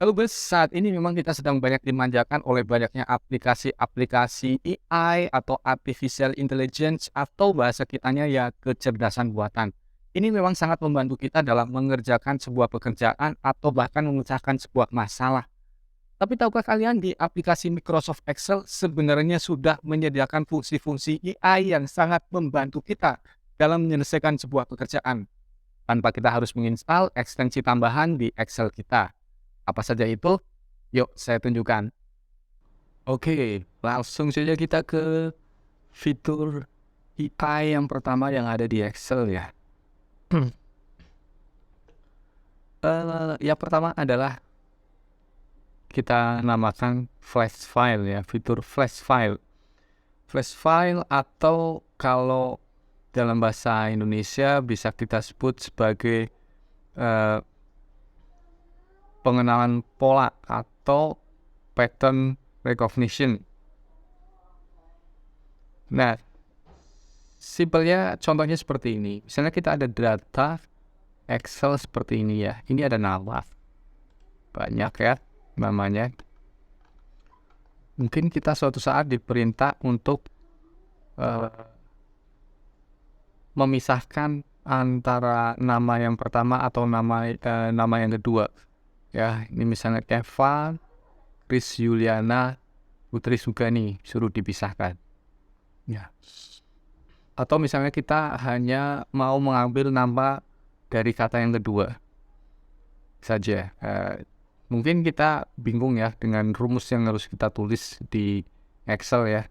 Halo Bes, saat ini memang kita sedang banyak dimanjakan oleh banyaknya aplikasi-aplikasi AI atau artificial intelligence atau bahasa kitanya ya kecerdasan buatan. Ini memang sangat membantu kita dalam mengerjakan sebuah pekerjaan atau bahkan memecahkan sebuah masalah. Tapi tahukah kalian di aplikasi Microsoft Excel sebenarnya sudah menyediakan fungsi-fungsi AI yang sangat membantu kita dalam menyelesaikan sebuah pekerjaan tanpa kita harus menginstal ekstensi tambahan di Excel kita. Apa saja itu? Yuk, saya tunjukkan. Oke, langsung saja kita ke fitur AI yang pertama yang ada di Excel ya. Yang pertama adalah kita namakan flash file ya, fitur flash file. Flash file atau kalau dalam bahasa Indonesia bisa kita sebut sebagai eh, pengenalan pola atau pattern recognition. Nah, simpelnya contohnya seperti ini. Misalnya kita ada data Excel seperti ini ya. Ini ada nama. Banyak ya namanya. Mungkin kita suatu saat diperintah untuk uh, memisahkan antara nama yang pertama atau nama yang kedua. Ya, ini misalnya Keva, Chris Yuliana, Putri Sugani, suruh dipisahkan. Ya. Atau misalnya kita hanya mau mengambil nama dari kata yang kedua saja. Mungkin kita bingung ya dengan rumus yang harus kita tulis di Excel ya.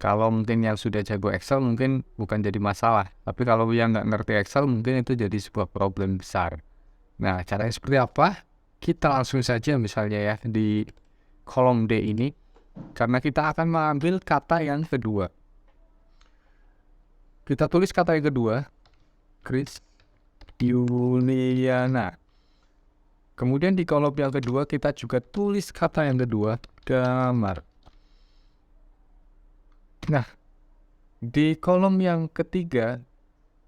Kalau mungkin yang sudah jago Excel mungkin bukan jadi masalah. Tapi kalau yang nggak ngerti Excel mungkin itu jadi sebuah problem besar. Nah, caranya seperti apa? Kita langsung saja misalnya ya di kolom D ini. Karena kita akan mengambil kata yang kedua. Kita tulis kata yang kedua. Chris Yuliana. Kemudian di kolom yang kedua kita juga tulis kata yang kedua, damar. Nah, di kolom yang ketiga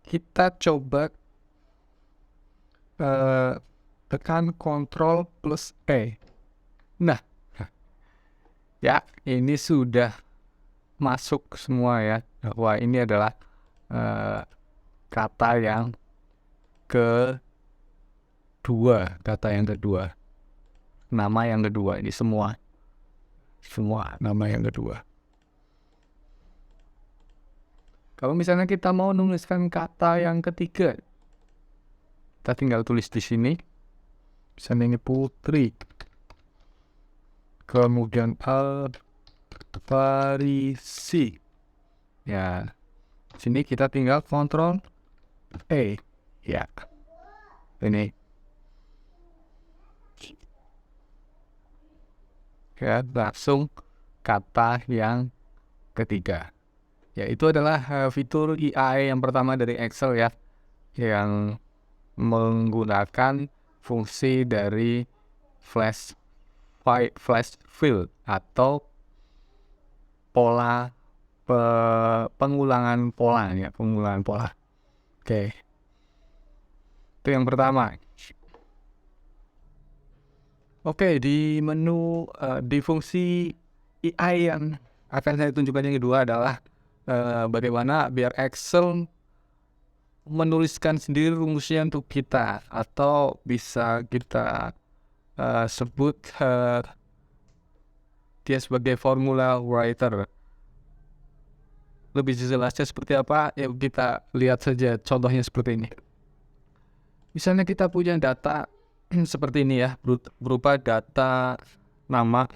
kita coba tekan Ctrl plus E. Nah, ya ini sudah masuk semua ya, bahwa ini adalah kata yang kedua, nama yang kedua, ini semua nama yang kedua. Kalau misalnya kita mau menuliskan kata yang ketiga, kita tinggal tulis di sini. Misalnya ini Putri. Kemudian Farisi. Ya, sini kita tinggal Ctrl E. Ya, ini. Ya, langsung kata yang ketiga. Ya, itu adalah fitur AI yang pertama dari Excel ya, yang menggunakan fungsi dari flash fill atau pola pengulangan pola ya, pengulangan pola. Oke, itu yang pertama. Oke, di menu di fungsi AI yang akan saya tunjukkan yang kedua adalah bagaimana biar Excel menuliskan sendiri rumusnya untuk kita, atau bisa kita sebut dia sebagai formula writer. Lebih jelasnya seperti apa? Yuk kita lihat saja contohnya seperti ini. Misalnya kita punya data seperti ini ya, berupa data nama,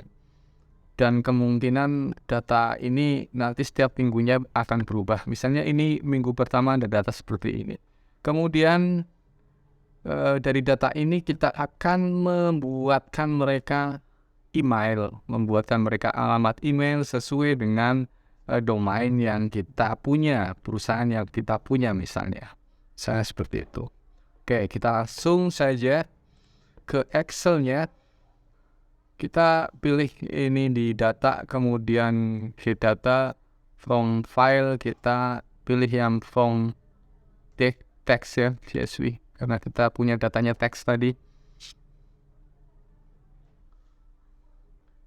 dan kemungkinan data ini nanti setiap minggunya akan berubah. Misalnya ini minggu pertama ada data seperti ini. Kemudian dari data ini kita akan membuatkan mereka membuatkan mereka alamat email sesuai dengan domain yang kita punya, perusahaan yang kita punya misalnya. Saya seperti itu. Oke, kita langsung saja ke Excel-nya. Kita pilih ini di data, kemudian di data from file kita pilih yang from text ya, CSV, karena kita punya datanya teks tadi.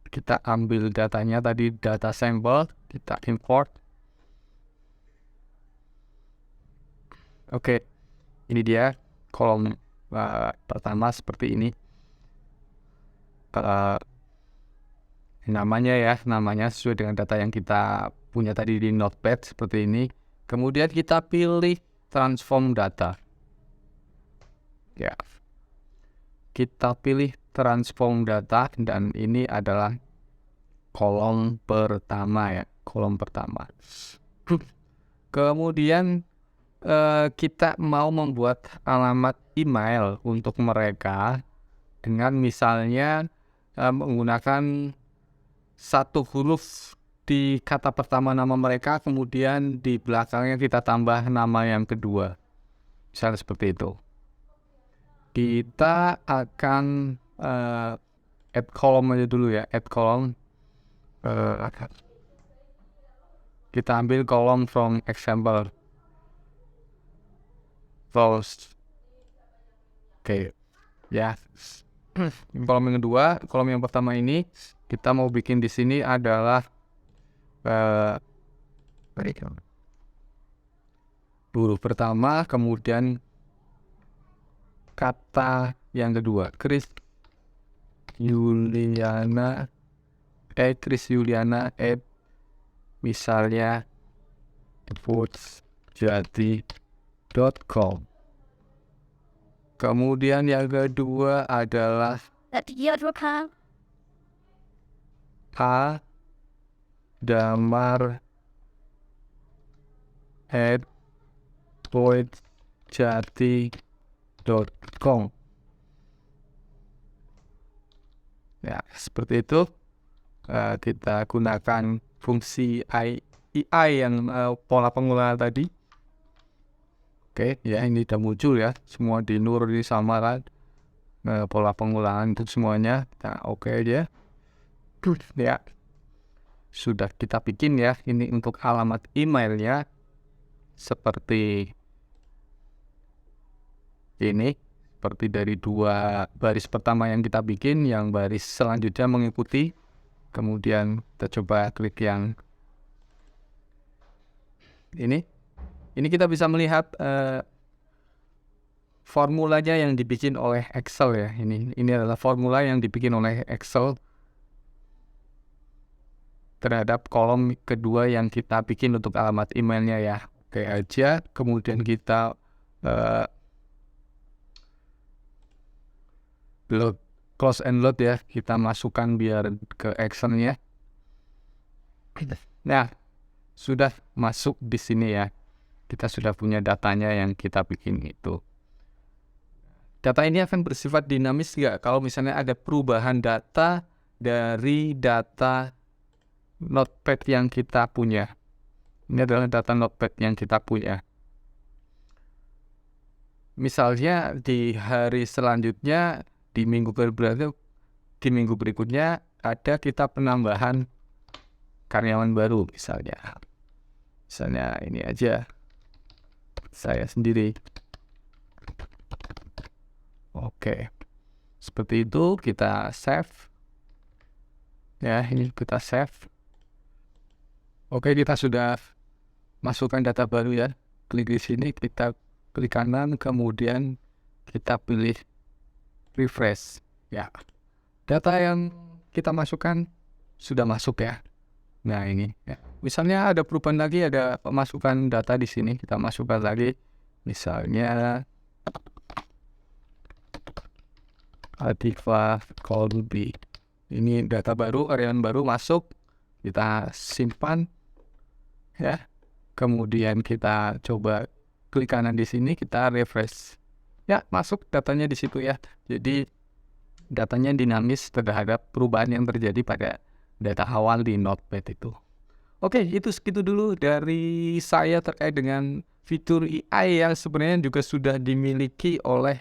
kita ambil datanya tadi, data sampel, kita import. Oke, ini dia kolom pertama seperti ini. Namanya sesuai dengan data yang kita punya tadi di Notepad seperti ini. Kemudian kita pilih transform data. Ya, kita pilih transform data dan ini adalah kolom pertama ya, kolom pertama. Kemudian kita mau membuat alamat email untuk mereka dengan misalnya menggunakan satu huruf di kata pertama nama mereka, kemudian di belakangnya kita tambah nama yang kedua, misalnya seperti itu. Kita akan add column aja dulu ya, add column. Kita ambil kolom from example rows. Oke, ya. Kolom yang kedua, kolom yang pertama ini kita mau bikin di sini adalah huruf pertama, kemudian kata yang kedua, Chris Yuliana misalnya foodsjati.com. Kemudian yang kedua adalah damar@foodsjati.com. Ya, seperti itu. Kita gunakan fungsi AI yang pola pengulangan tadi. Oke, ya ini udah muncul ya, semua di Nur ini sama kan, pola pengulangan untuk semuanya. Nah, oke aja. Ya, sudah kita bikin ya. Ini untuk alamat emailnya seperti ini, seperti dari dua baris pertama yang kita bikin, yang baris selanjutnya mengikuti. Kemudian kita coba klik yang ini. Ini kita bisa melihat formulanya yang dibikin oleh Excel ya. Ini adalah formula yang dibikin oleh Excel terhadap kolom kedua yang kita bikin untuk alamat emailnya ya. Oke aja. Kemudian kita close and load ya. Kita masukkan biar ke Excel-nya. Nah, sudah masuk di sini ya. Kita sudah punya datanya yang kita bikin itu. Data ini akan bersifat dinamis nggak? Kalau misalnya ada perubahan data dari data Notepad yang kita punya. Ini adalah data Notepad yang kita punya. Misalnya di hari selanjutnya, di minggu berikutnya ada kita penambahan karyawan baru misalnya. Misalnya ini aja. Saya sendiri. Oke. Seperti itu kita save. Ya, ini kita save. Oke, kita sudah masukkan data baru ya. Klik di sini, kita klik kanan, kemudian kita pilih refresh. Ya. Data yang kita masukkan sudah masuk ya. Nah, ini ya. Misalnya ada perubahan lagi, ada pemasukan data di sini, kita masukkan lagi. Misalnya Atifah Kolbi. Ini data baru, karyawan baru masuk. Kita simpan ya. Kemudian kita coba klik kanan di sini, kita refresh. Ya, masuk datanya di situ ya. Jadi datanya dinamis terhadap perubahan yang terjadi pada data awal di Notepad itu. Oke, itu segitu dulu dari saya terkait dengan fitur AI yang sebenarnya juga sudah dimiliki oleh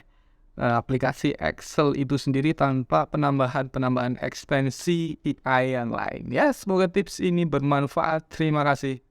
aplikasi Excel itu sendiri tanpa penambahan ekstensi AI yang lain. Ya, semoga tips ini bermanfaat. Terima kasih.